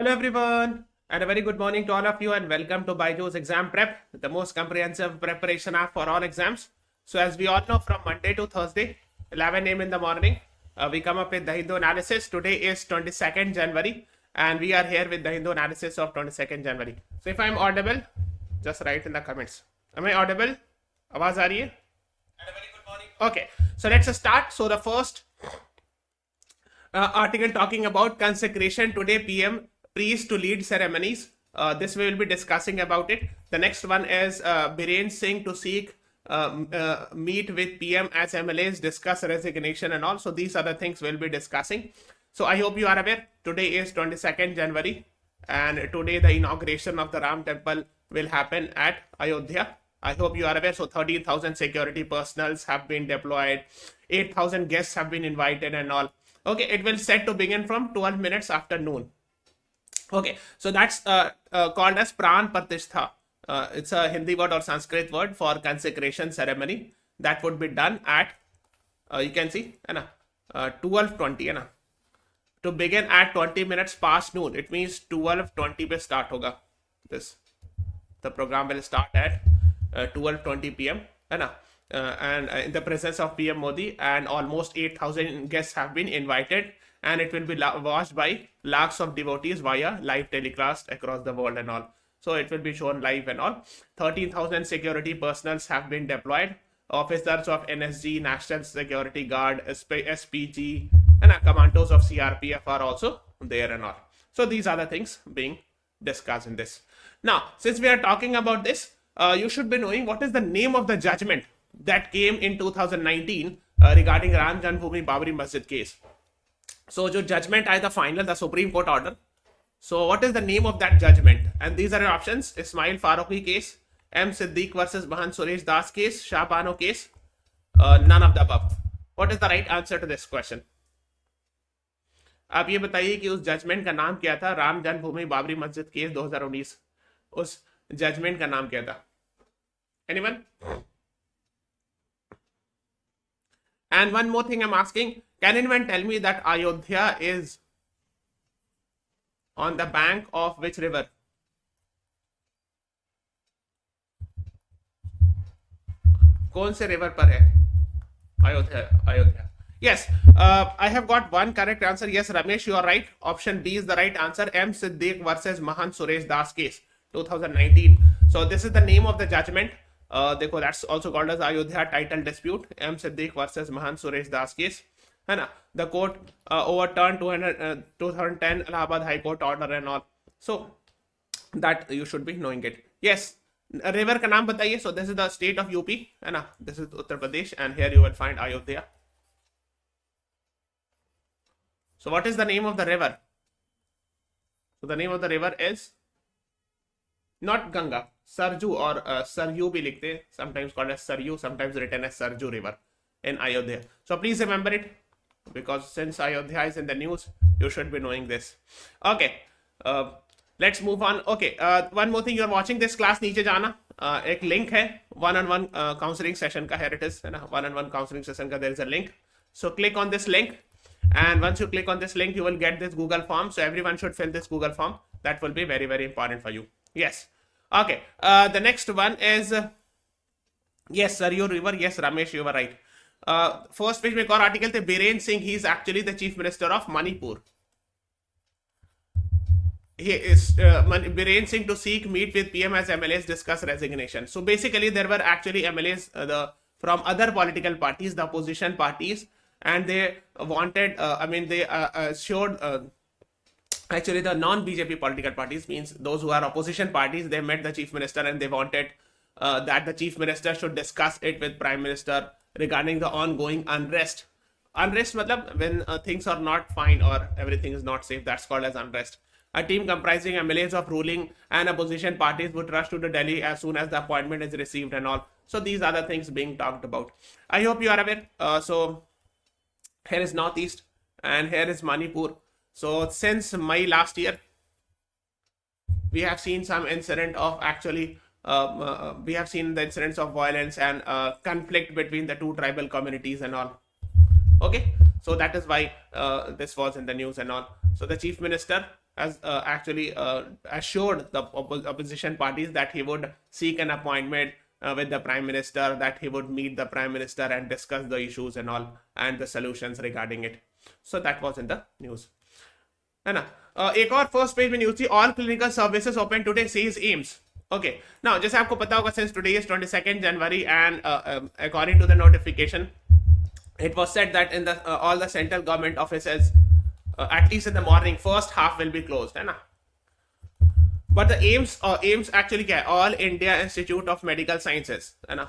Hello everyone, and a very good morning to all of you, and welcome to BYJU'S Exam Prep, the most comprehensive preparation app for all exams. So as we all know, from Monday to Thursday, 11 a.m. in the morning, we come up with the Hindu analysis. Today is 22nd January, and we are here with the Hindu analysis of 22nd January. So if I'm audible, just write in the comments. Am I audible? Awaaz aa rahi hai? And a very good morning. Okay, so let's start. So the first article talking about consecration today PM priest to lead ceremonies. This we will be discussing about it. The next one is Biren Singh to seek meet with PM as MLAs, discuss resignation and all. So these are the things we'll be discussing. So I hope you are aware. Today is 22nd January, and today the inauguration of the Ram temple will happen at Ayodhya. I hope you are aware. So 13,000 security personals have been deployed, 8,000 guests have been invited and all. Okay, it will set to begin from 12 minutes after noon. Okay, so that's called as Pran Pratishtha. It's a Hindi word or Sanskrit word for consecration ceremony that would be done at, you can see, 12:20, to begin at 20 minutes past noon. It means 12:20 पे start होगा. The program will start at 12:20 p.m. And in the presence of PM Modi, and almost 8,000 guests have been invited, and it will be watched by lakhs of devotees via live telecast across the world and all. So it will be shown live and all. 13,000 security personals have been deployed. Officers of NSG, National Security Guard, SPG, and commandos of CRPF are also there and all. So these are the things being discussed in this. Now, since we are talking about this, you should be knowing what is the name of the judgment that came in 2019 regarding Ram Janmabhoomi Babri Masjid case. So, jo judgment aaya the final, the Supreme Court order. So, what is the name of that judgment? And these are your options: Ismail Faruqi case, M. Siddiq versus Mahan Suresh Das case, Shah Bano case, none of the above. What is the right answer to this question? आप ये बताइए कि उस judgement का नाम क्या था? राम जन्मभूमि बाबरी मस्जिद केस 2019, उस जजमेंट का नाम क्या था? Anyone? And one more thing I'm asking, can anyone tell me that Ayodhya is on the bank of which river? कौन से river पर है Ayodhya? Yes, I have got one correct answer. Yes, Ramesh, you are right. Option B is the right answer. M. Siddiq versus Mahan Suresh Das case 2019. So this is the name of the judgment. देखो, that's also called as Ayodhya title dispute. M. Siddiq versus Mahan Suresh Das case. The court overturned 2010 Allahabad High Court order and all. So that you should be knowing it. Yes, river का नाम बताइए. So this is the state of UP, this is Uttar Pradesh, and here you will find Ayodhya. So what is the name of the river? So the name of the river is not Ganga, Sarju, or Saryu bhi likhte, sometimes called as Saryu, sometimes written as Sarju river in Ayodhya. So please remember it, because since Ayodhya is in the news, you should be knowing this. Okay, let's move on. Okay, one more thing, you are watching this class, नीचे जाना, एक link है one-on-one counseling session का, here it is, one-on-one counseling session का, there is a link. So click on this link, and once you click on this link, you will get this Google form. So everyone should fill this Google form. That will be very, very important for you. Yes. Okay. The next one is yes, Saryu River. Yes, Ramesh, you were right. First page में एक और article थे, Biren Singh. He is actually the Chief Minister of Manipur. He is Biren Singh to seek meet with PM as MLAs, discuss resignation. So basically, there were actually MLAs from other political parties, the opposition parties, and they wanted. They showed. Actually, the non-BJP political parties, means those who are opposition parties, they met the chief minister and they wanted that the chief minister should discuss it with prime minister regarding the ongoing unrest. Unrest matlab when things are not fine or everything is not safe, that's called as unrest. A team comprising MLAs of ruling and opposition parties would rush to the Delhi as soon as the appointment is received and all. So these are the things being talked about. I hope you are aware. So here is Northeast and here is Manipur. So since May last year, we have seen some incident of actually, we have seen the incidents of violence and conflict between the two tribal communities and all. Okay, so that is why this was in the news and all. So the chief minister has actually assured the opposition parties that he would seek an appointment with the Prime Minister, that he would meet the Prime Minister and discuss the issues and all and the solutions regarding it. So that was in the news. है ना. एक और first page में news थी, all clinical services open today says AIIMS. Okay, now जैसे आपको पता होगा, since today is 22nd January and according to the notification it was said that in the all the central government offices at least in the morning first half will be closed, है ना. But the AIMS actually क्या है, All India Institute of Medical Sciences, है ना.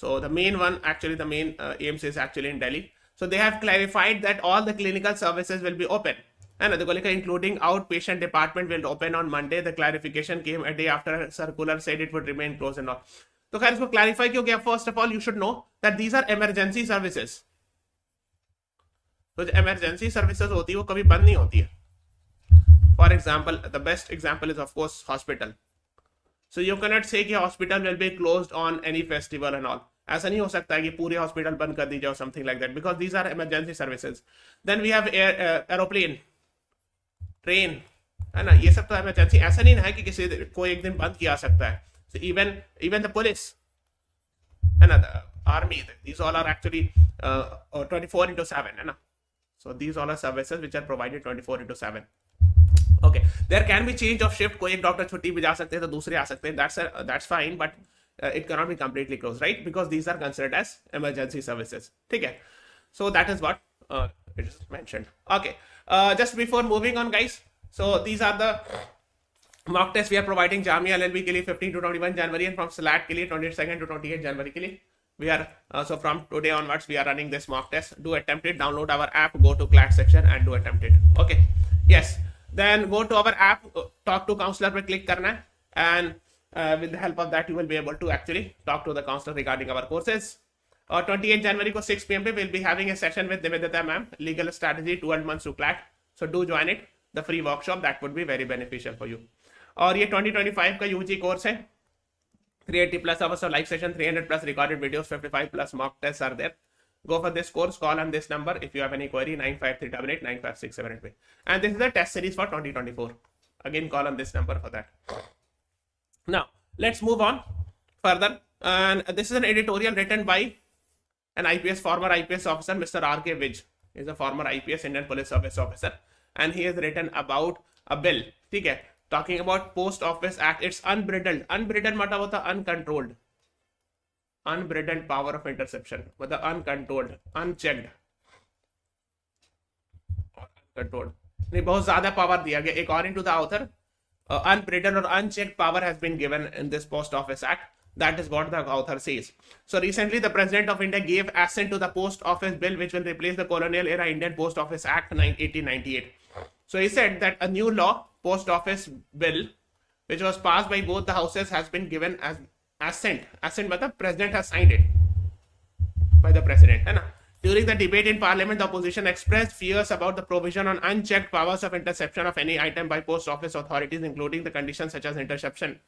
So the main one, actually the main AIMS is actually in Delhi. So they have clarified that all the clinical services will be open. And including outpatient department will open on Monday. The clarification came a day after circular said it would remain closed and all. तो खैर इसको clarify क्यों किया? First of all, you should know that these are emergency services. तो जो emergency services होती है वो कभी बंद नहीं होती है. For example, the best example is of course hospital. So you cannot say कि hospital will be closed on any festival and all. ऐसा नहीं हो सकता है कि पूरे hospital बंद कर दी जाए or something like that, because these are emergency services. Then we have aeroplane, train, है ना. ये सब तो इमरजेंसी, ऐसा नहीं है कि किसी को एक दिन बंद किया सकता है. So even the police, है ना, the army, these all are actually 24/7, है ना. So these all are services which are provided 24/7. Okay, there can be change of shift. कोई एक डॉक्टर छुट्टी भी जा सकते हैं तो दूसरे आ सकते हैं. That's fine, but it cannot be completely closed, right? Because these are considered as emergency services. ठीक है. So that is what it is mentioned. Okay. Just before moving on, guys. So these are the mock tests we are providing. Jamia LLB के लिए 15 to 21 January and from CLAT के लिए 22nd to 28 January के लिए. We are so from today onwards we are running this mock test. Do attempt it. Download our app. Go to CLAT section and do attempt it. Okay. Yes. Then go to our app. Talk to counselor पे click करना है, and with the help of that you will be able to actually talk to the counselor regarding our courses. 28 January को 6 PM पे we'll be having a session with Nivedita ma'am, legal strategy 12 months to CLAT. So do join it, the free workshop. That would be very beneficial for you. और ये 2025 का UG course है. 380+ hours of live session, 300+ recorded videos, 55+ mock tests are there. Go for this course. Call on this number if you have any query, 95388 95678. And this is the test series for 2024. Again, call on this number for that. Now let's move on further. And this is an editorial written by an former IPS officer, Mr. R.K. Vij. He is a former IPS, Indian Police Service officer, and he has written about a bill, ठीक है, talking about Post Office Act. It's unbridled. Unbridled मतलब होता uncontrolled, unbridled power of interception, मतलब uncontrolled, unchecked, uncontrolled. नहीं, बहुत ज्यादा power दिया गया. According to the author, unbridled or unchecked power has been given in this Post Office Act. That is what the author says. So recently the President of India gave assent to the Post Office Bill, which will replace the colonial era Indian Post Office Act 1898. So he said that a new law, Post Office Bill, which was passed by both the houses, has been given as assent. Assent matlab President has signed it by the President, है ना. During the debate in Parliament, the opposition expressed fears about the provision on unchecked powers of interception of any item by Post Office authorities, including the conditions such as interception,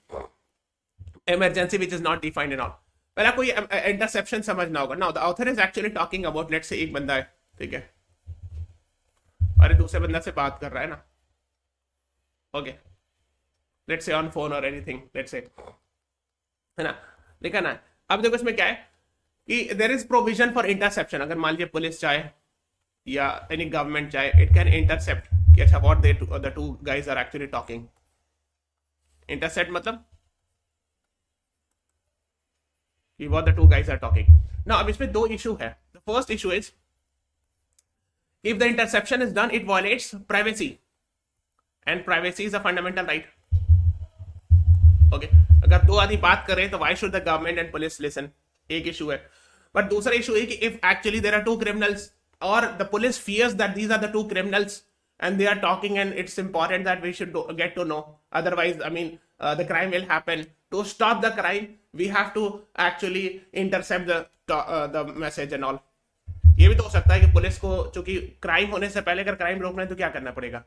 emergency, which is not defined and all. पहला कोई interception समझना होगा. Now the author is actually talking about, let's say एक बंदा है, ठीक है, और दूसरे बंदा से बात कर रहा है ना, okay, let's say on phone or anything, let's say, है ना, लिखा ना. अब देखो इसमें क्या है कि there is provision for interception. अगर मान लीजिए पुलिस चाहे या any government चाहे, it can intercept कि अच्छा what the two guys are actually talking. Intercept मतलब what the two guys are talking. Now अब इसमें दो issue है. The first issue is if the interception is done, it violates privacy, and privacy is a fundamental right. Okay, अगर दो आदमी बात कर रहे हैं तो why should the government and police listen? एक issue है. But दूसरा issue है कि if actually there are two criminals or the police fears that these are the two criminals and they are talking and it's important that we should get to know, otherwise I mean the crime will happen. To stop the crime we have to actually intercept the message and all. ये भी तो हो सकता है कि police को चूंकि crime होने से पहले अगर क्राइम रोकना है तो क्या करना पड़ेगा,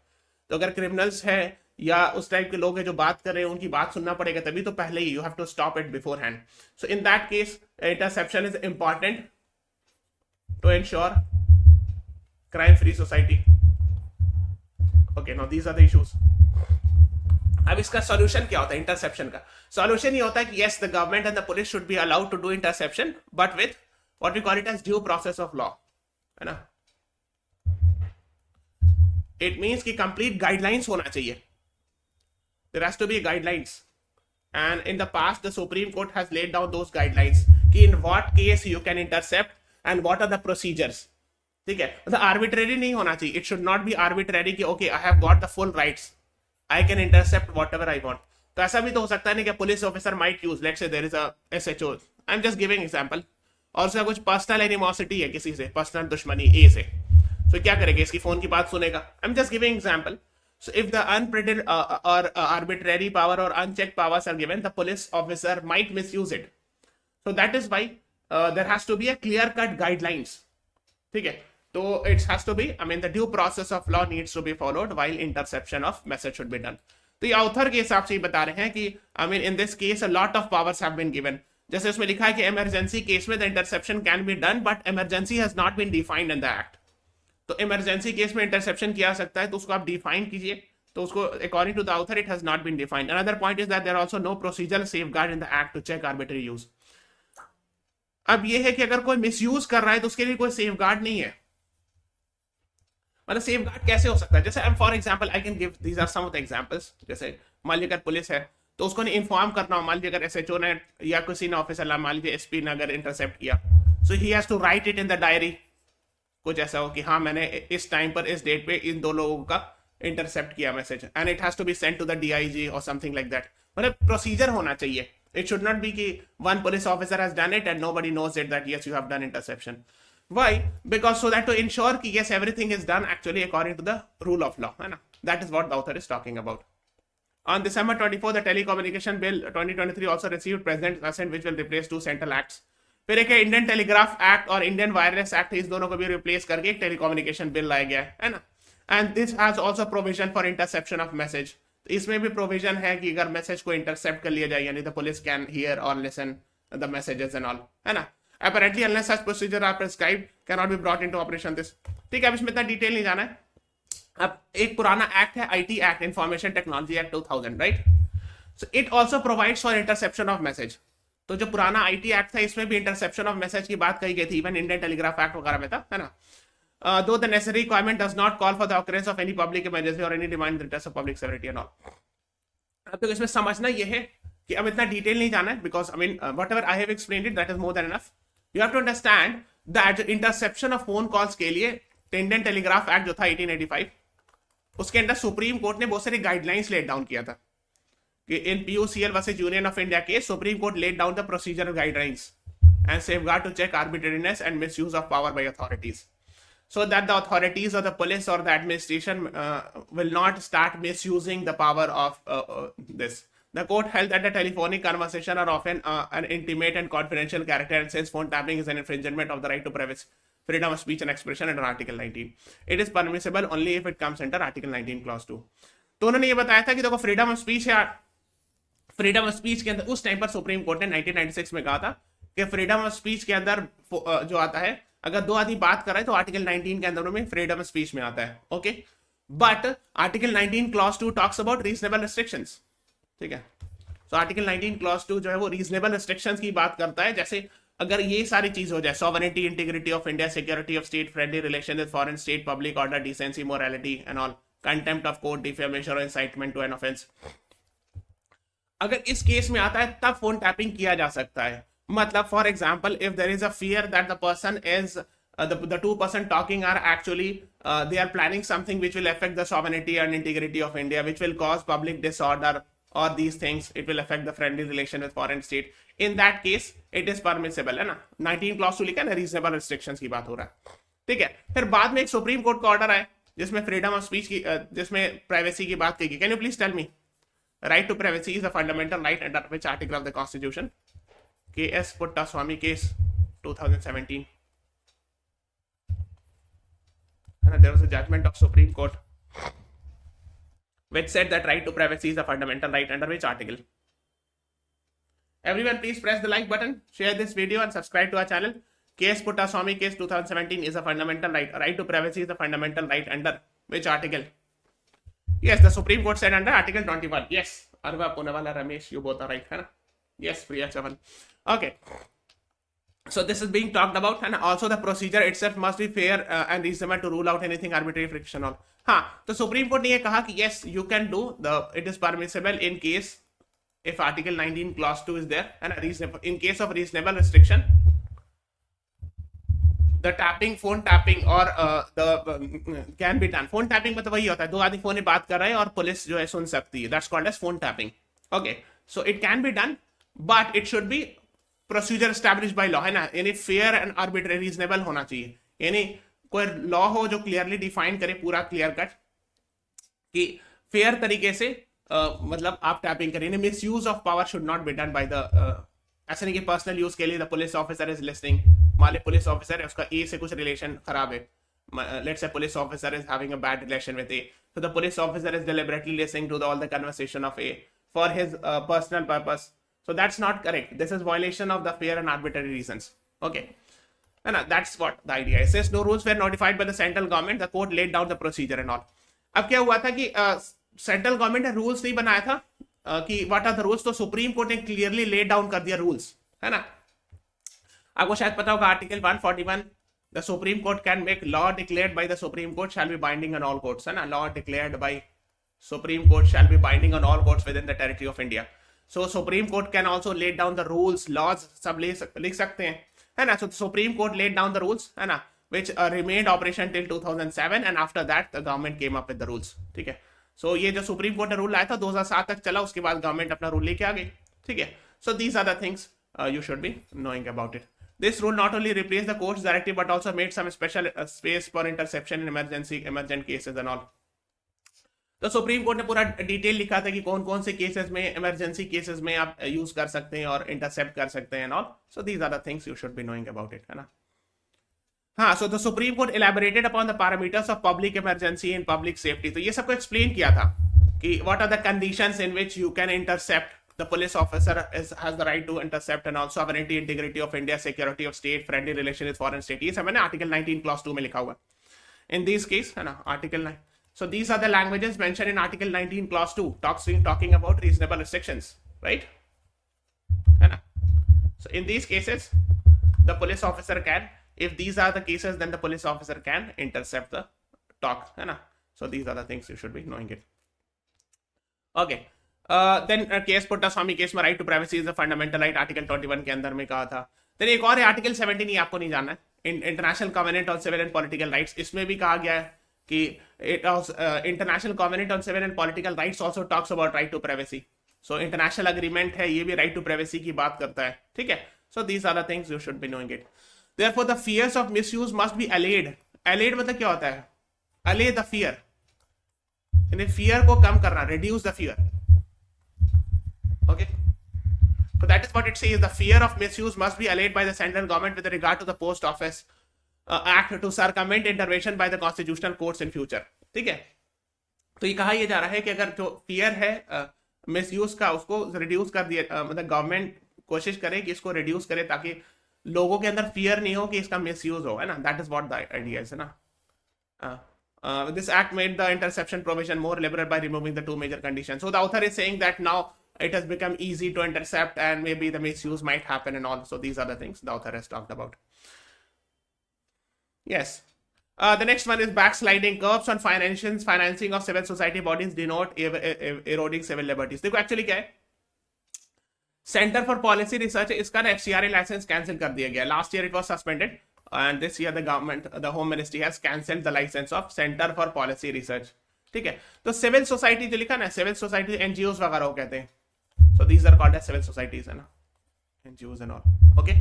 तो अगर क्रिमिनल्स है या उस टाइप के लोग हैं जो बात कर रहे हैं उनकी बात सुनना पड़ेगा, तभी तो पहले ही you have to stop it beforehand. So in that case interception is important to ensure crime free society. Okay, now these are the issues. इसका सॉल्यूशन क्या होता है इंटरसेप्शन का? सॉल्यूशन ये होता है कि yes the government and the police should be allowed to do interception but with what we call it as due process of law, है ना. इट मींस कि कंप्लीट गाइडलाइंस होना चाहिए. There has to be guidelines and in the past the Supreme Court has laid down those guidelines कि in what case you can intercept and what are the procedures. ठीक है, मतलब arbitrary नहीं होना चाहिए. It should not be arbitrary कि okay I have got the full rights, I can intercept whatever I want. तो ऐसा भी तो हो सकता है नहीं कि police officer might use, let's say there is a SHO, I'm just giving example, और उसका कुछ पर्सनल एनिमोसिटी है किसी से, पर्सनल दुश्मनी ए से, तो क्या करेगा, इसकी फोन की बात सुनेगा. I'm just giving example. So if the unpredicted or arbitrary power or unchecked powers are given, the police officer might misuse it. So that is why there has to be a clear-cut guidelines. ठीक है, तो it has to be, I mean the due process of law needs to be followed while interception of message should be done. तो ये author के हिसाब से बता रहे हैं कि I mean in this case a lot of powers have been given. जैसे उसमें लिखा है कि emergency case में the interception can be done but emergency has not been defined in the act. तो इमरजेंसी केस में इंटरसेप्शन किया सकता है, तो उसको आप डिफाइन कीजिए. तो उसको according to the author it has not been defined. Another point is that there also no procedural safeguard in the act to check arbitrary use. अब ये है कि अगर कोई मिसयूज कर रहा है तो उसके लिए कोई सेफगार्ड नहीं है. मतलब सेफगार्ड कैसे हो सकता है? जैसे for example I can give these are some of the examples. जैसे मान लीजिए अगर पुलिस है तो उसको नहीं इन्फॉर्म करना हो, मान लीजिए अगर एसएचओ ने या किसी ने ऑफिसर, मान लीजिए एसपी ने अगर इंटरसेप्ट किया, so he has to write it in the diary. कुछ ऐसा हो कि हाँ मैंने इस टाइम पर इस डेट पे इन दो लोगों का इंटरसेप्ट किया message and it has to be sent to the DIG और समथिंग लाइक दैट. मतलब प्रोसीजर होना चाहिए. इट शुड नॉट बी कि one police officer has done it and nobody knows it that yes you have done interception. Why? Because so that to ensure कि yes everything is done actually according to the rule of law, है ना. That is what the author is talking about. On December 24, the Telecommunications Bill 2023 also received President's assent, which will replace two central acts. फिर एक Indian telegraph act और Indian wireless act, इस दोनों को भी replace करके एक टेलीकम्युनिकेशन बिल लाया गया है ना. And this has also provision for interception of message. इसमें भी प्रोविजन है कि अगर मैसेज को इंटरसेप्ट कर लिया जाए, यानी द पुलिस कैन हियर और listen the messages and all, है ना. Apparently unless such procedure are prescribed can not be brought into operation this. ठीक है, अब इसमें इतना डिटेल नहीं जाना है. अब एक पुराना एक्ट है IT act, information technology act 2000, right. So it also provides for interception of message. तो जो पुराना आईटी एक्ट था इसमें भी इंटरसेप्शन ऑफ मैसेज की बात कही गई थी, इवन इंडियन टेलीग्राफ एक्ट वगैरह में था, है ना. Though the necessary requirement does not call for the occurrence of any public emergency और any demand in the interest of public security and all. अब तो इसमें समझना ये है कि अब इतना डिटेल नहीं जाना है, because I mean whatever I have explained it that is more than enough. You have to understand that interception of phone calls के लिए इंडियन टेलीग्राफ एक्ट जो था 1885, उसके अंदर सुप्रीम कोर्ट ने बहुत सारी गाइडलाइंस लेट डाउन किया था. In PUCL versus Union of India case, Supreme Court laid down the procedural guidelines and safeguard to check arbitrariness and misuse of power by authorities, so that the authorities or the police or the administration will not start misusing the power of this. The court held that the telephonic conversation are often an intimate and confidential character, and since phone tapping is an infringement of the right to privacy, freedom of speech and expression under Article 19, it is permissible only if it comes under Article 19 Clause 2. तो उन्होंने ये बताया था कि देखो freedom of speech है. Freedom of speech के अंदर उस टाइम पर सुप्रीम कोर्ट ने 1996 में कहा था कि फ्रीडम ऑफ स्पीच के अंदर जो आता है, अगर दो आदमी बात कर रहे हैं तो आर्टिकल 19 के अंदर में फ्रीडम ऑफ स्पीच में आता है. Okay, but article 19 clause 2 talks about reasonable restrictions. ठीक है, तो आर्टिकल 19 क्लॉज 2 जो है वो रीजनेबल रिस्ट्रिक्शंस की बात करता है. जैसे अगर ये सारी चीज हो जाए, sovereignty, integrity of India, security of state, friendly relation with foreign state, public order, decency, morality and all, contempt of court, defamation और इंसाइटमेंट टू एन ऑफेंस, अगर इस केस में आता है तब फोन टैपिंग किया जा सकता है. मतलब for example if there is a fear that the person is the two person talking are actually they are planning something which will affect the sovereignty and integrity of India, which will cause public disorder or these things, it will affect the friendly relation with foreign state, in that case it is permissible, है ना. 19 clause 2 लिखा है ना, reasonable restrictions की बात हो रहा है. ठीक है, फिर बाद में एक सुप्रीम कोर्ट का ऑर्डर आया जिसमें फ्रीडम ऑफ स्पीच की जिसमें प्राइवेसी की बात कही. Can you please tell me, right to privacy is a fundamental right under which article of the constitution? KS Puttaswamy case 2017, and there was a judgment of Supreme Court which said that right to privacy is a fundamental right under which article? Everyone please press the like button, share this video and subscribe to our channel. KS Puttaswamy case 2017 is a fundamental right. Right to privacy is a fundamental right under which article? Yes, the Supreme Court said under Article 21. Yes, Arwa Poonawala Ramesh, you both are right, है ना? Yes, Priya Chavan. Okay. So this is being talked about, and also the procedure itself must be fair and reasonable to rule out anything arbitrary, frictional. हाँ, तो supreme court ने ये कहा कि yes, you can do it is permissible in case if Article 19 Clause 2 is there, and in case of reasonable restriction, the tapping, phone tapping or can be done. Phone tapping मतलब वही होता है, दो आदमी फोन में बात कर रहे हैं और पुलिस जो है सुन सकती है. That's called as phone tapping. Okay, so it can be done, but it should be procedure establish by law, है ना? यानी फेयर एंड आर्बिट्ररी रीजनेबल होना चाहिए. यानी कोई लॉ हो जो क्लियरली डिफाइन करे, पूरा क्लियर कट, कि फेयर तरीके से मतलब आप टैपिंग करें. Miss use of power should not be done by the, ऐसा नहीं कि पर्सनल यूज के लिए the police officer is listening. मान ली पुलिस ऑफिसर है, उसका ए से कुछ रिलेशन खराब है. Let's say police officer is having a bad relation with A, so the police officer is deliberately listening to all the conversation of A for his personal purpose. So that's not correct. This is violation of the fair and arbitrary reasons. Okay. And that's what the idea is. Since no rules were notified by the central government, the court laid down the procedure and all. अब क्या हुआ था कि central government ने rules नहीं बनाया था कि व्हाट आर द रूल्स, तो सुप्रीम कोर्ट ने क्लियरली लेड डाउन कर दिया रूल्स, है ना? आपको शायद पता होगा article 141, the Supreme court can make law declared by the Supreme court shall be binding on all courts, है ना? Law declared by supreme court shall be binding on all courts with in the territory of India. So Supreme Court can also lay down the rules, laws, सब लिख सकते हैं, है ना? So the Supreme Court laid down the rules, है ना, which remained operation till 2007, and after that the government came up with the rules. ठीक है? So ये जो Supreme Court ने रूल लाया था 2007 तक चला, उसके बाद गवर्नमेंट अपना रूल लेके आ गई. ठीक है? So these are the things you should be knowing about it. This rule not only replaced the court's directive but also made some special space for interception in emergent cases and all. तो supreme court ने पूरा detail लिखा था कि कौन कौन से cases में, इमरजेंसी केसेस में आप यूज कर सकते हैं और इंटरसेप्ट कर सकते हैं all. So these are the things you should be knowing about it, है ना? हाँ, so the Supreme Court elaborated upon the parameters of public emergency and public safety. तो ये सबको एक्सप्लेन किया था कि what are the conditions in which you can intercept. The police officer has the right to intercept and also sovereignty, integrity of India, security of state, friendly relation with foreign state. ये सब मैंने article 19 clause 2 में लिखा हुआ. In these case, है ना, article 9. So these are the languages mentioned in Article 19 Clause 2, talking about reasonable restrictions, right? So in these cases, the police officer can, if these are the cases, then the police officer can intercept the talk, so these are the things you should be knowing it. Okay. Then case Puttaswamy case में right to privacy is a fundamental right, Article 21 के अंदर में कहा था. Then एक और है Article 17, ये आपको नहीं जानना है, International Covenant on Civil and Political Rights. इसमें भी कहा गया है कि international covenant on civil and political rights also talks about right to privacy. So international agreement है, ये भी राइट टू प्राइवेसी की बात करता है. ठीक है? So these are the things you should be knowing it. Therefore the fears of misuse must be allayed. Allayed मतलब क्या होता है? अले द फियर, यानी फियर को कम करना, reduce the fear. Okay, so that is what it says. The fear of misuse must be allayed by the central government with regard to the post office act to circumvent intervention by the constitutional courts in future. ठीक है? तो ये कहा यह जा रहा है कि अगर जो फियर है मिसयूज का, उसको रिड्यूस कर दिया, मतलब गवर्नमेंट कोशिश करे कि इसको रिड्यूस करे ताकि लोगों के अंदर फियर नहीं हो कि इसका मिसयूज हो, है ना? That is what the idea है ना? This act made the interception provision more liberal by removing the two major conditions. So the author is saying that now it has become easy to intercept and maybe the misuse might happen and all. So these are the things the author has talked about. Yes. The next one is backsliding. Curbs on financing of civil society bodies denote eroding civil liberties. देखो actually क्या है? Center for Policy Research इसका ना FCRA license cancel कर दिया गया. Last year it was suspended and this year the government, the Home Ministry has cancelled the license of Center for Policy Research. ठीक है? तो सिविल सोसाइटी जो लिखा ना, सिविल सोसाइटी NGOs वगैरह को कहते हैं. So these are called as civil societies, है ना? NGOs and all. Okay?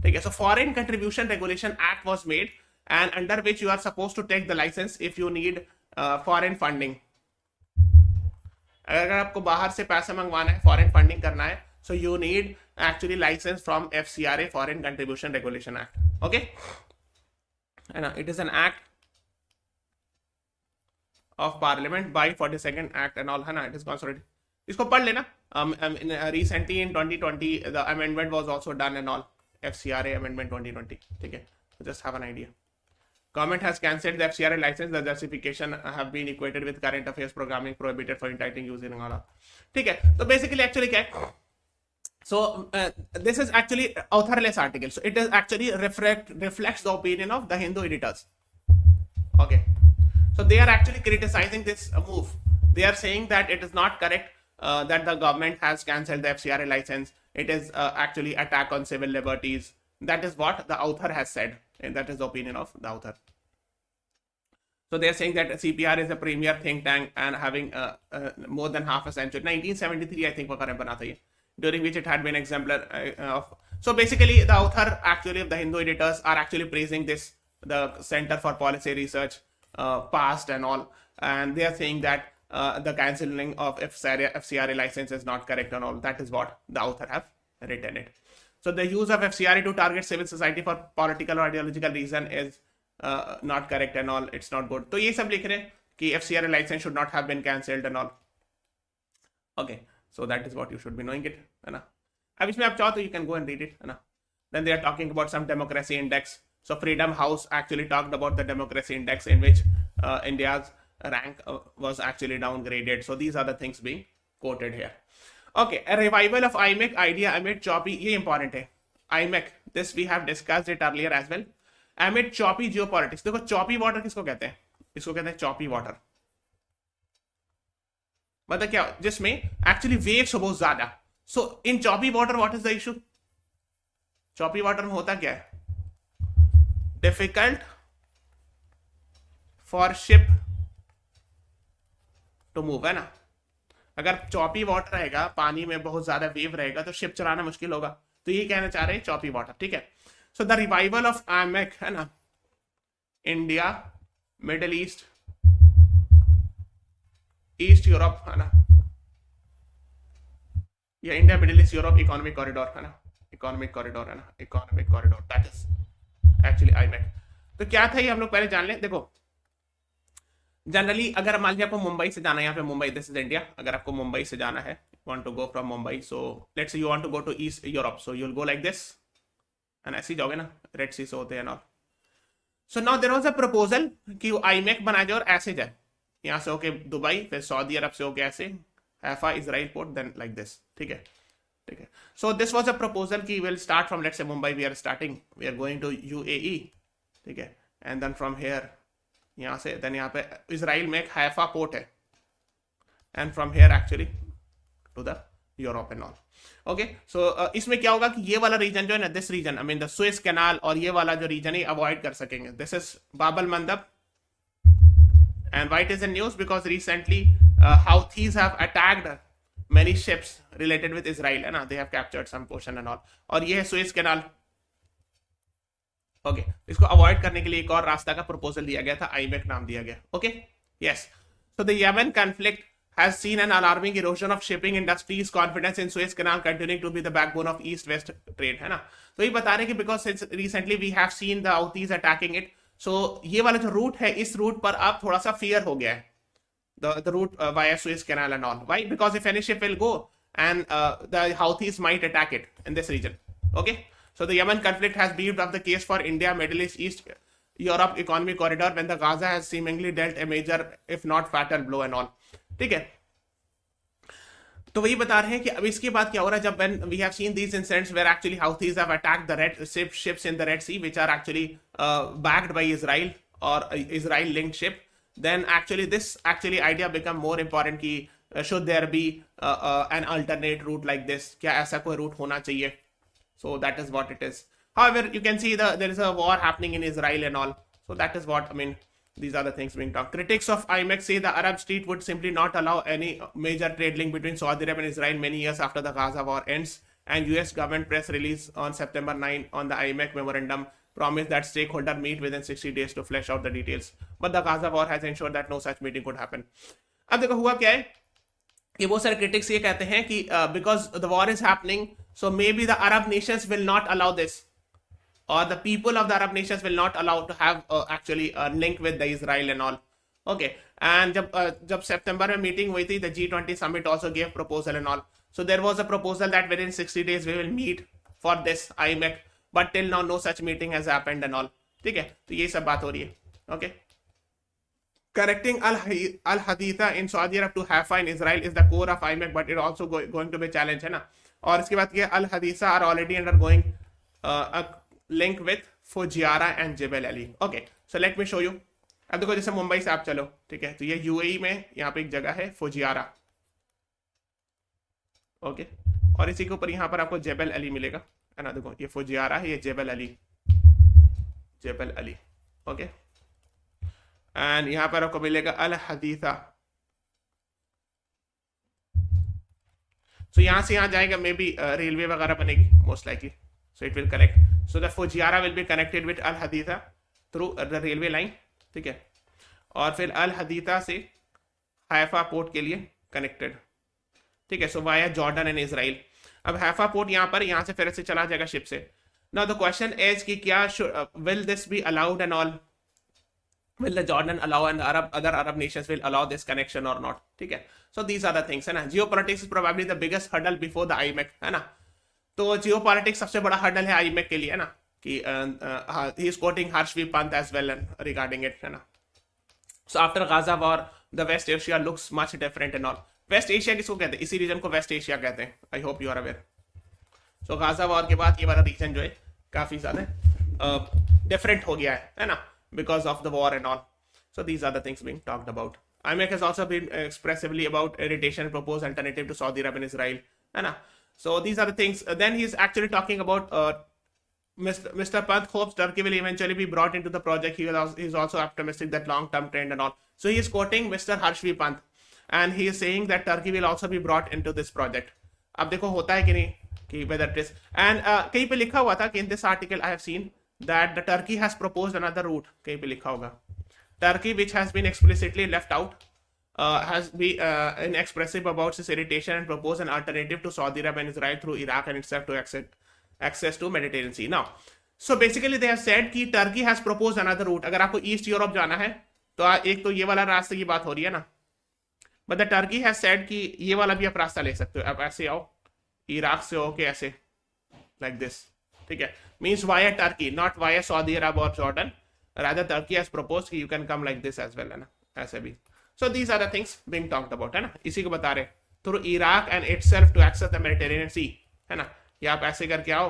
ठीक है? So Foreign Contribution Regulation Act was made and under which you are supposed to take the license if you need foreign funding. अगर आपको बाहर से पैसा मंगवाना है, foreign funding करना है, so you need actually license from FCRA, Foreign Contribution Regulation Act. Okay? है ना? It is an act of Parliament by 42nd Act and all, है ना? It is consolidated. इसको पढ़ लेना. Recently in 2020 the amendment was also done and all. FCRA amendment 2020. ठीक है? So just have an idea. Government has cancelled the FCRA license. The justification have been equated with current affairs programming prohibited for entitling using all. ठीक है, तो basically actually क्या है? So this is actually authorless article. So it is actually reflects the opinion of the Hindu editors. Okay, so they are actually criticizing this move. They are saying that it is not correct that the government has cancelled the FCRA license. It is actually attack on civil liberties. That is what the author has said, and that is the opinion of the author. So they are saying that CPR is a premier think tank and having more than half a century. 1973, I think, during which it had been exemplar of. So basically, the author actually of the Hindu editors are actually praising this, the Center for Policy Research, past and all, and they are saying that the cancelling of FCRA license is not correct and all. That is what the author have written it. So the use of FCRA to target civil society for political or ideological reason is not correct and all. It's not good. तो ये सब लिख रहे हैं कि FCRA license should not have been cancelled and all. Okay, so that is what you should be knowing it, है ना. अब इसमें आप चाहो तो you can go and read it, है ना. Then they are talking about some democracy index. So Freedom House actually talked about the democracy index in which India's rank was actually downgraded. So these are the things being quoted here. Okay, a revival of IMEC idea amid choppy, ये important है. IMEC, this we have discussed it earlier as well. Amid choppy geopolitics. देखो choppy water किसको कहते हैं? इसको कहते हैं choppy water. मतलब क्या? जिसमें actually waves हो बहुत ज़्यादा. So in choppy water, what is the issue? Choppy water में होता क्या है? Difficult for ship to move, है ना. अगर चॉपी वाटर रहेगा, पानी में बहुत ज्यादा वेव रहेगा, तो शिप चलाना मुश्किल होगा. तो ये कहना चाह रहे हैं चॉपी वाटर. ठीक है. So the revival of IMEC, है ना, India, middle east, east Europe, है ना, या India middle east Europe economic corridor, है ना, इकोनॉमिक कॉरिडोर, है ना, economic corridor, that is actually IMEC. तो क्या था ये हम लोग पहले जान लें. देखो जनरली अगर मान लीजिए आपको मुंबई से जाना है, यहाँ पे मुंबई, दिस इज इंडिया. अगर आपको मुंबई से जाना है, want to go from Mumbai, so let's say you want to go to East Europe, so you will go like this, and ऐसे ही जाओगे ना, रेड सी से होते हैं ना. So now there was a proposal कि आईमेक बना जाए और ऐसे जाए, यहाँ से होके दुबई, फिर सऊदी अरब से होके ऐसे Haifa Israel port, then like this. ठीक है, ठीक है. So this was a proposal कि will start from, let's say Mumbai, we are starting, we are going to UAE. ठीक है, एंड देन फ्रॉम हेयर, यहाँ से देन यहाँ पे इजराइल में एक हैफा पोर्ट है, and from here actually to the Europe and all. Okay, so इसमें क्या होगा कि ये वाला रीजन जो है ना, this region, I mean the Suez Canal, और ये वाला जो रीजन है अवॉइड कर सकेंगे. This is Bab el Mandeb, and why it is in news because recently Houthis have attacked many ships related with Israel, है ना, they have captured some portion and all. और ये है सुएज कैनाल. ओके, इसको avoid करने के लिए एक और रास्ता का प्रपोजल दिया गया था, आईमेक नाम दिया गया. Okay, yes. So the Yemen conflict has seen an alarming erosion of shipping industries, confidence in Suez canal continuing to be the backbone of east west trade, है ना. तो ये बता रहे हैं कि because recently we have seen the Houthis attacking it, so ये वाला जो रूट है, इस रूट पर अब थोड़ा सा फियर हो गया है, the route via Suez Canal and all. Why? Because if any ship will go and the Houthis might attack it in this region. Okay, so the Yemen conflict has beefed up the case for India, Middle East, East Europe economic corridor when the Gaza has seemingly dealt a major, if not fatal blow and all. ठीक है, तो वही बता रहे हैं कि अब इसके बाद क्या हो रहा है, जब when we have seen these incidents where actually Houthis have attacked the red ships in the Red Sea, which are actually backed by Israel or Israel linked ship, then actually this actually idea become more important कि should there be an alternate route like this, क्या ऐसा कोई route होना चाहिए. So that is what it is. However, you can see there is a war happening in Israel and all. So that is what, I mean, these are the things being talked. Critics of IMEC say the Arab street would simply not allow any major trade link between Saudi Arabia and Israel many years after the Gaza war ends. And US government press release on September 9 on the IMEC memorandum promised that stakeholder meet within 60 days to flesh out the details. But the Gaza war has ensured that no such meeting could happen. अब देखो हुआ क्या है कि बहुत सारे critics ये कहते हैं कि because the war is happening, so maybe the Arab nations will not allow this, or the people of the Arab nations will not allow to have actually a link with the Israel and all. Okay, and जब September में meeting हुई थी, the G20 summit also gave proposal and all. So there was a proposal that within 60 days we will meet for this IMEC. But till now no such meeting has happened and all. ठीक है, तो ये सब बात हो रही है. Okay. Correcting al-haditha in Saudi Arab to Haifa in Israel is the core of IMEC, but it also going to be a challenge, है ना. और इसके बाद ये al-haditha are already undergoing a link with Fujairah and Jebel Ali. Okay, so let me show you. अब देखो जैसे मुंबई से आप चलो, ठीक है, तो ये यूएई में यहाँ पे एक जगह है फुजियारा. ओके, और इसी के ऊपर यहाँ पर आपको जेबल अली मिलेगा, है ना. देखो ये फुजियारा है, ये जेबल अली, जेबल अली. ओके, एंड यहाँ पर आपको मिलेगा अल हदीसा. तो यहाँ से यहाँ जाएगा, मे बी रेलवे वगैरह बनेगी most likely, so it will connect. So the Fujairah will be connected with Al Haditha through the railway line, ठीक है. और फिर अल हदीता से हैफा पोर्ट के लिए कनेक्टेड, ठीक है. सो वाया जॉर्डन एंड इजराइल. अब हैफा पोर्ट यहाँ से फिर से चला जाएगा शिप से. नाउ द क्वेश्चन इज कि क्या will this be allowed and all, will the Jordan allow and other Arab nations will allow this connection or not, ठीक है. So these are the things, है ना. Geopolitics is probably the biggest hurdle before the IMEC, है ना. तो geopolitics सबसे बड़ा hurdle है IMEC के लिए, है ना, कि he is quoting Harshvi Pant as well regarding it, है ना. So after Gaza war, the West Asia looks much different and all. West Asia किसको कहते हैं, इसी रीजन को West Asia कहते हैं. I hope you are aware. So Gaza war के बाद ये वाला रीजन जो है काफी ज्यादा डिफरेंट हो गया है ना, because of the war and all. So these are the things being talked about. IMEC has also been expressively about irritation and proposed alternative to Saudi Arabia and Israel, है ना. So these are the things. Then he is actually talking about Mr. Pant hopes Turkey will eventually be brought into the project. He is also optimistic that long-term trend and all. So he is quoting Mr. Harshvi Pant and he is saying that Turkey will also be brought into this project. अब देखो होता है कि नहीं कि whether it is, and कहीं पे लिखा हुआ था कि in this article I have seen that the Turkey has proposed another route. कहीं पे लिखा होगा Turkey, which has been explicitly left out, has been inexpressive about its irritation and proposed an alternative to Saudi Arabia and Israel through Iraq and itself to access to Mediterranean Sea. Now, so basically they have said कि Turkey has proposed another route. अगर आपको east Europe जाना है तो एक तो ये वाला रास्ते की बात हो रही है ना, but the Turkey has said कि ये वाला भी आप रास्ता ले सकते हो. आप ऐसे आओ इराक से हो के ऐसे like this, ठीक है, means via Turkey, not via Saudi Arabia or Jordan. Rather Turkey has proposed कि you can come like this as well, है ना, ऐसे भी. So these are the things being talked about, है ना. इसी को बता रहे through Iraq and itself to access the Mediterranean Sea, है ना. ये आप ऐसे करके आओ,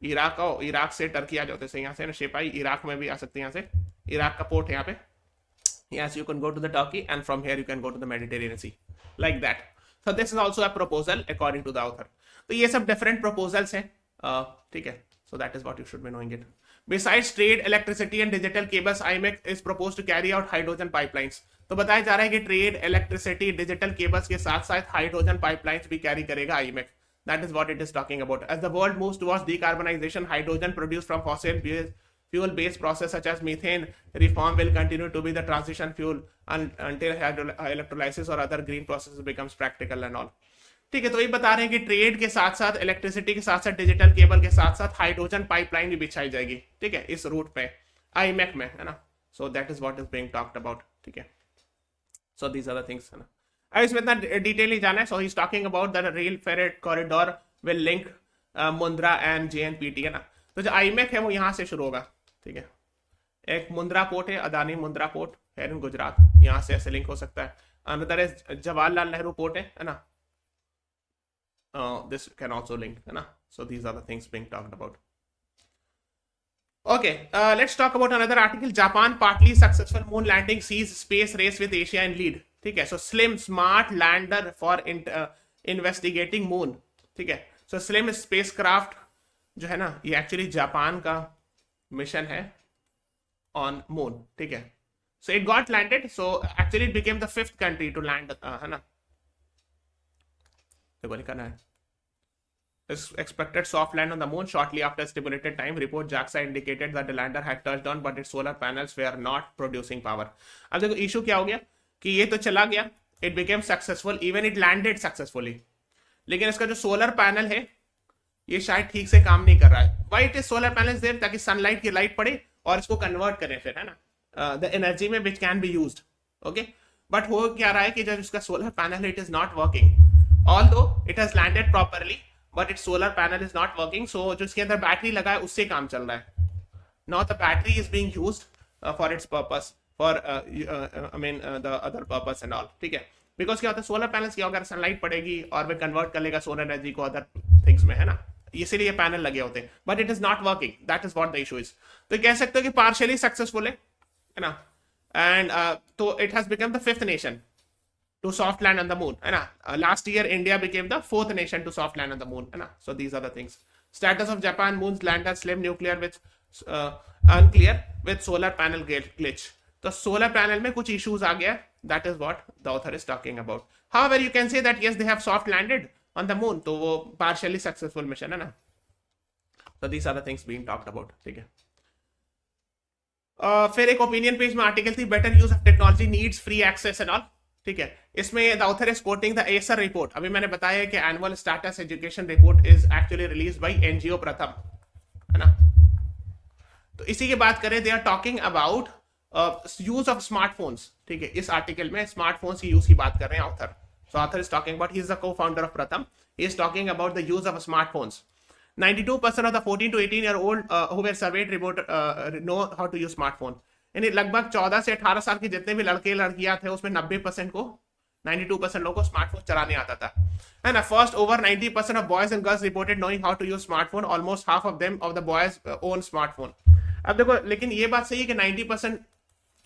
इराक आओ, इराक से टर्की आ जाते हैं, यहाँ से ना शिप आई, इराक में भी आ सकते हैं, यहाँ से इराक का पोर्ट है यहाँ पे. Yes, you can go to the Turkey and from here you can go to the Mediterranean Sea, like that. So this is also a proposal according to the author. तो ये सब different proposals हैं, ठीक है. So that is what you should be knowing it. Besides trade, electricity and digital cables, IMEC is proposed to carry out hydrogen pipelines. तो बताया जा रहा है कि trade, electricity, digital cables के साथ साथ hydrogen pipelines भी carry करेगा IMEC. That is what it is talking about. As the world moves towards decarbonization, hydrogen produced from fossil fuel-based process such as methane reform will continue to be the transition fuel until electrolysis or other green processes becomes practical and all. ठीक है, तो ये बता रहे हैं कि trade के साथ साथ, इलेक्ट्रिसिटी के साथ साथ, डिजिटल केबल के साथ साथ हाइड्रोजन पाइपलाइन भी बिछाई जाएगी, ठीक है, इस रूट पे आईमेक में, है ना. So that is what is being talked about, ठीक है. So these are the things, है ना. अब इसमें इतना डिटेल नहीं जाना है. So he is talking about the rail freight corridor will link Mundra and JNPT, है ना. तो जो आईमेक है वो यहाँ से शुरू होगा, ठीक है. एक मुंद्रा पोर्ट है, अदानी मुंद्रा पोर्ट है इन गुजरात, यहाँ से ऐसे लिंक हो सकता है. Another is Jawaharlal Nehru port है ना. This can also link, है ना. So these are the things being talked about. Okay, let's talk about another article. Japan partly successful moon landing sees space race with Asia in lead. ठीक है. So slim smart lander for investigating moon. ठीक है. So slim spacecraft जो है ना, ये actually Japan का mission है on moon, ठीक है. So it got landed. So actually it became the 5th country to land, है ना. देखो लिखना है expected soft land on the moon shortly after stipulated time. Report JAXA indicated that the lander had touched down but its solar panels were not producing power. अब देखो issue क्या हो गया कि ये तो चला गया, it became successful, even it landed successfully, लेकिन इसका जो सोलर पैनल है ये शायद ठीक से काम नहीं कर रहा है. Why it is solar panels there? ताकि सनलाइट की लाइट पड़े और इसको कन्वर्ट करें फिर, है ना, द एनर्जी में which can be used. Okay, but हो क्या रहा है कि जब इसका सोलर पैनल है, it is not working. Although it has landed properly, but its solar panel is not working. So जो इसके अंदर बैटरी लगा है उससे काम चल रहा है. Now the battery is being used for its purpose. For the other purpose and all, ठीक है। बिकॉज क्या होता है सोलर पैनल्स की अगर सनलाइट पड़ेगी और वे कन्वर्ट कर लेगा सोलर एनर्जी को अदर थिंग्स में, है ना, इसीलिए पैनल लगे होते हैं, but it is not working, that is what the issue is. तो कह सकते हो कि पार्शियली सक्सेसफुल है ना, एंड तो it has become the 5th nation to soft land on the moon, है ना। Last year India became the 4th nation to soft land on the moon, है ना। So these are the things. Status of Japan moon's lander slim nuclear with unclear with solar panel glitch. तो solar panel में कुछ issues आ गया, that is what the author is talking about. However, you can say that yes, they have soft landed on the moon, तो वो partially successful mission है ना। So these are the things being talked about, ठीक है। फिर एक opinion page में article थी, better use of technology needs free access and all, ठीक है। इसमें the author is quoting the ASER report. अभी मैंने बताया कि Annual Status Education Report is actually release by NGO Pratham, है ना। तो इसी की बात करें, they are talking about use of smartphones, ठीक है। इस आर्टिकल में स्मार्टफोन्स की यूज की बात कर रहे हैं author. So author is talking about, he is the को फाउंडर ऑफ प्रथम, ही is talking about the use of smartphones. 92% of the 14 to 18 year old who were surveyed know how to use smartphone. यानी लगभग 14 से 18 साल के जितने भी लड़के लड़कियां थे उसमें 90% को 92% लोगों को स्मार्टफोन चलाने आता था, है ना। First over 90% of boys and girls reported knowing how to use smartphone. Almost half of them of the boys own smartphone. अब देखो, लेकिन ये बात सही है कि 90%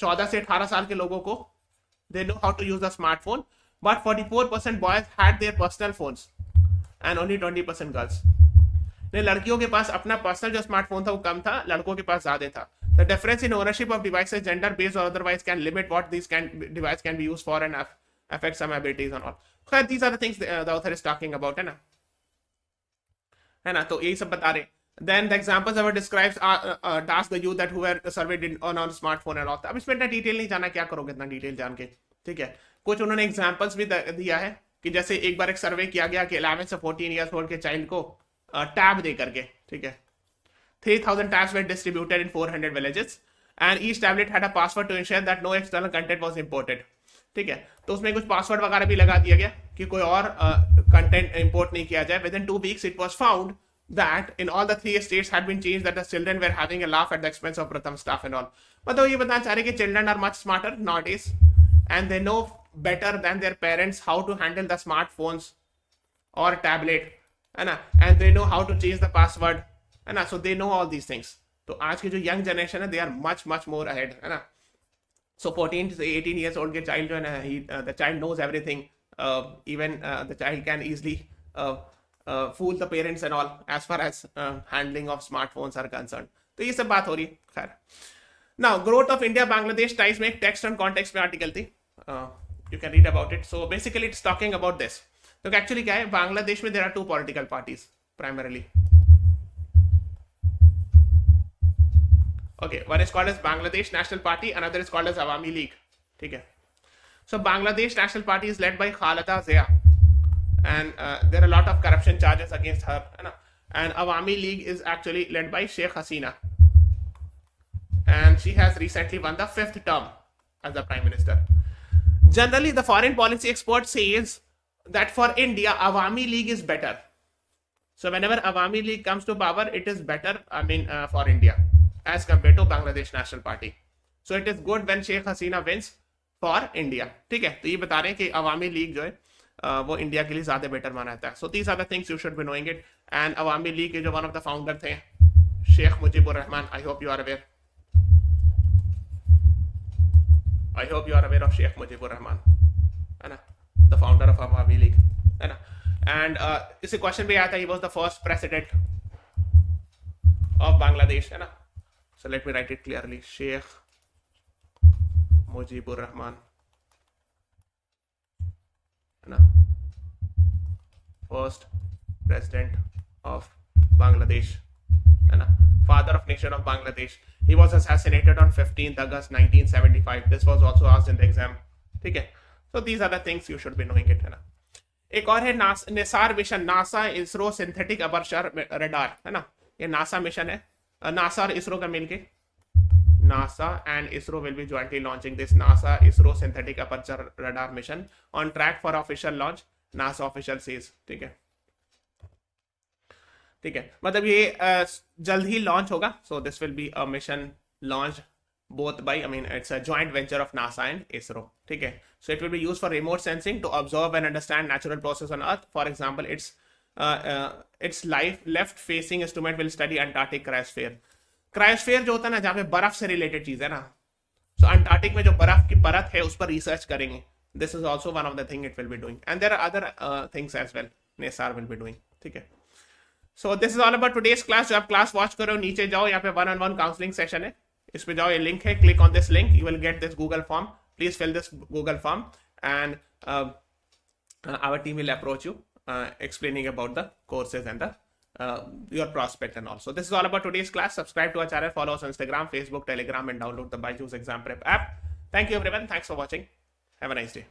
14 से 18 साल के लोगों को they know how to use the smartphone, but 44% boys had their personal phones and only 20% girls. लड़कियों के पास अपना पर्सनल जो स्मार्टफोन था वो कम था, लड़कों के पास ज्यादा था। The difference in ownership of devices, gender based or otherwise, can limit what these device can be used for and affect some abilities and all. So these are the things the author is talking about, है ना। तो यही सब बता रहे। Then the examples ever describes task the youth that who were surveyed on smartphone and all. अब इसमें इतना डिटेल नहीं जाना, क्या करोगे इतना डिटेल जान के, ठीक है। कुछ उन्होंने एग्जाम्पल्स भी दिया है कि जैसे एक बार एक सर्वे किया गया कि 11 से 14 ईयर्स ओल्ड के चाइल्ड को टैब दे करके, ठीक है, 3000 tabs were distributed in 400 villages and each tablet had a password to ensure that no external content was imported, ठीक है। तो उसमें कुछ पासवर्ड वगैरह भी लगा दिया गया कि कोई और कंटेंट इंपोर्ट नहीं किया जाए। Within 2 weeks it was found that in all the 3 states had been changed, that the children were having a laugh at the expense of Pratham staff and all. मतलब ये बताना चाह रहे कि children are much smarter nowadays and they know better than their parents how to handle the smartphones or tablet, है ना, and they know how to change the password, है ना। so they know all these things. तो आज की जो young generation है, they are much much more ahead, है ना। so 14 to 18 years old के child जो है ना, the child knows everything, even the child can easily fool the parents and all as far as handling of smartphones are concerned. तो ये सब बात हो रही है। खैर, now growth of India Bangladesh ties में एक text and context में आर्टिकल थी, you can read about it. so basically it's talking about this. तो एक्चुअली क्या है, बांग्लादेश में there are 2 political parties primarily, okay. One is called as Bangladesh National Party, another is called as Awami League, ठीक है। So Bangladesh National Party is led by Khalida Zia and there are lot of corruption charges against her, है ना। And Awami League is actually led by Sheikh Hasina and she has recently won the 5th term as the prime minister. Generally the foreign policy expert says that for India, Awami League is better. So whenever Awami League comes to power, it is better, for India as compared to Bangladesh National Party. So it is good when Sheikh Hasina wins for India, ठीक है। तो ये बता रहे हैं कि Awami League जो है वो इंडिया के लिए ज्यादा बेटर माना जाता है। So these are the things you should be knowing it. And Awami League के जो one of the founder थे Sheikh Mujibur Rahman, I hope you are aware. I hope you are aware of Sheikh Mujibur Rahman, है ना, the founder of Awami League, है ना। and इसे question भी आया था, he was the first president of Bangladesh, है ना। so let me write it clearly, Sheikh Mujibur Rahman, है ना, first president of Bangladesh, है ना, father of nation of Bangladesh. He was assassinated on 15th August 1975. This was also asked in the exam, ठीक है। So these are the things you should be knowing it, है ना। एक और है Nisar mission, NASA ISRO synthetic aperture radar, है ना। ये नासा मिशन है, नासा और इसरो का मिलके, NASA and ISRO will be jointly launching this NASA ISRO synthetic aperture radar mission on track for official launch, NASA official says, ठीक है, ठीक है। मतलब ये जल्द ही लॉन्च होगा। So this will be a mission launch both by, I mean, it's a joint venture of NASA and ISRO. Okay, so it will be used for remote sensing to observe and understand natural process on Earth. For example, its left facing instrument will study Antarctic cryosphere. Cryosphere जो होता है ना, जहाँ पे बर्फ से related चीज है ना, सो अंटार्कटिक में जो बर्फ की परत है उस पर रिसर्च करेंगे. This is also one of the thing it will be doing, and there are other things as well NISAR will be doing. ठीक है, so this is all about today's class. जो आप क्लास वॉच करो, नीचे जाओ, यहाँ पे 1-on-1 counselling session है, इस पे जाओ, ये लिंक है, click on this link, you will get this Google form. Please fill this Google form and our team will approach you explaining about the courses and the your prospect and all. So this is all about today's class. Subscribe to our channel, follow us on Instagram, Facebook, Telegram, and download the BYJU'S exam prep app. Thank you everyone. Thanks for watching. Have a nice day.